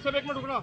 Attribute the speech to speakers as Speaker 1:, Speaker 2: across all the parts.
Speaker 1: सब एक मिनट रुकना।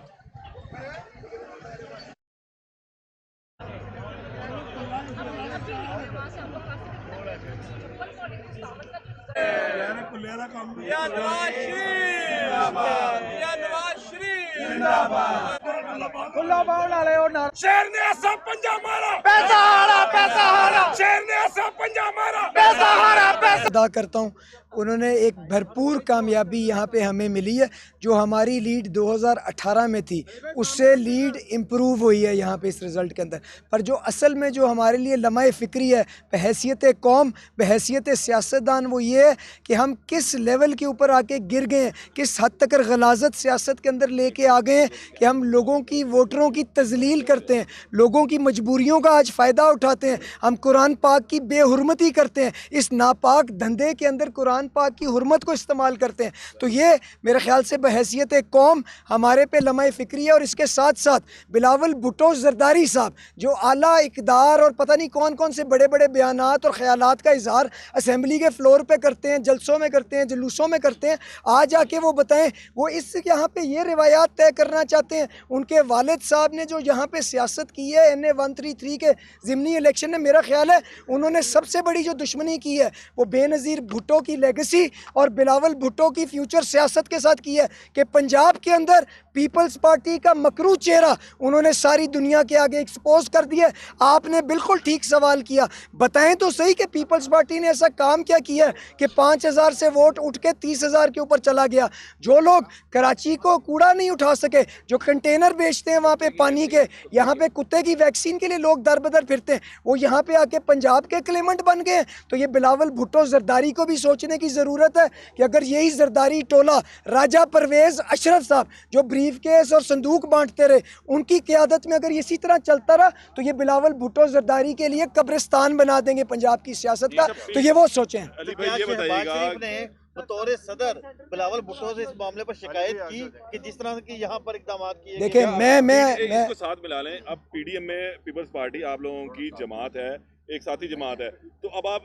Speaker 2: शेर ने ऐसा पंजा मारा, पैसा हारा, पैसा हारा। शेर ने ऐसा पंजा मारा, पैसा हारा, पैसा।
Speaker 3: अदा करता हूँ, उन्होंने एक भरपूर कामयाबी यहाँ पे हमें मिली है। जो हमारी लीड 2018 में थी उससे लीड इम्प्रूव हुई है यहाँ पे इस रिज़ल्ट के अंदर। पर जो असल में जो हमारे लिए लम्हा फ़िक्री है बहैसियत कौम, बहैसियत सियासतदान, वो ये है कि हम किस लेवल के ऊपर आके गिर गए हैं, किस हद तक गलाजत सियासत के अंदर लेके आ गए हैं कि हम लोगों की, वोटरों की तजलील करते हैं, लोगों की मजबूरियों का आज फ़ायदा उठाते हैं, हम कुरान पाक की बेहुरमती करते हैं, इस नापाक धंधे के अंदर कुरान पाक की हुर्मत को इस्तेमाल करते हैं। तो ये मेरे ख्याल से बहैसियत कौम हमारे पे लम्हा फ़िक्री है। और इसके साथ साथ बिलावल भुट्टो ज़रदारी साहब जो आला इक़दार और पता नहीं कौन कौन से बड़े बड़े बयानात और ख़यालात का इज़हार असेंबली के फ्लोर पे करते हैं, जलसों में करते हैं, जुलूसों में करते हैं, आज आके वो बताएं वो इस यहाँ पे ये रिवायात तय करना चाहते हैं। उनके वालिद साहब ने जो यहाँ पे सियासत की है NA 133 के ज़िमनी इलेक्शन में, मेरा ख्याल है उन्होंने सबसे बड़ी जो दुश्मनी की है वो बेनज़ीर भुट्टो की लेगेसी और बिलावल भुट्टो की फ्यूचर सियासत के साथ की है कि पंजाब के अंदर पीपल्स पार्टी का मकरू चेहरा उन्होंने सारी दुनिया के आगे एक्सपोज कर दिया। आपने बिल्कुल ठीक सवाल किया, बताएं तो सही कि पीपल्स पार्टी ने ऐसा काम क्या किया है कि 5000 से वोट उठ के 30,000 के ऊपर चला गया। जो लोग कराची को कूड़ा नहीं उठा सके, जो कंटेनर बेचते हैं वहाँ पे पानी के, यहाँ पे कुत्ते की वैक्सीन के लिए लोग दर बदर फिरते हैं, वो यहाँ पे आके पंजाब के क्लेमेंट बन गए। तो ये बिलावल भुट्टो ज़रदारी को भी सोचने की ज़रूरत है कि अगर यही ज़रदारी टोला राजा परवेज़ अशरफ साहब जो ब्रीफ केस और संदूक बांटते रहे, उनकी क़यादत में अगर इसी तरह चलता रहा तो ये बिलावल भुट्टो ज़रदारी के लिए कब्रिस्तान बना देंगे पंजाब की सियासत का। तो ये वो सोचें।
Speaker 1: अली भाई ये बताइएगा,
Speaker 4: बतौर सदर बिलावल भुट्टो से इस मामले पर शिकायत की कि जिस तरह की यहाँ पर इकदाम किए।
Speaker 3: देखिए मैं
Speaker 1: इसको साथ मिला लें। अब PDM में पीपल्स पार्टी आप लोगों की जमात है, एक साथी जमात है, तो अब आप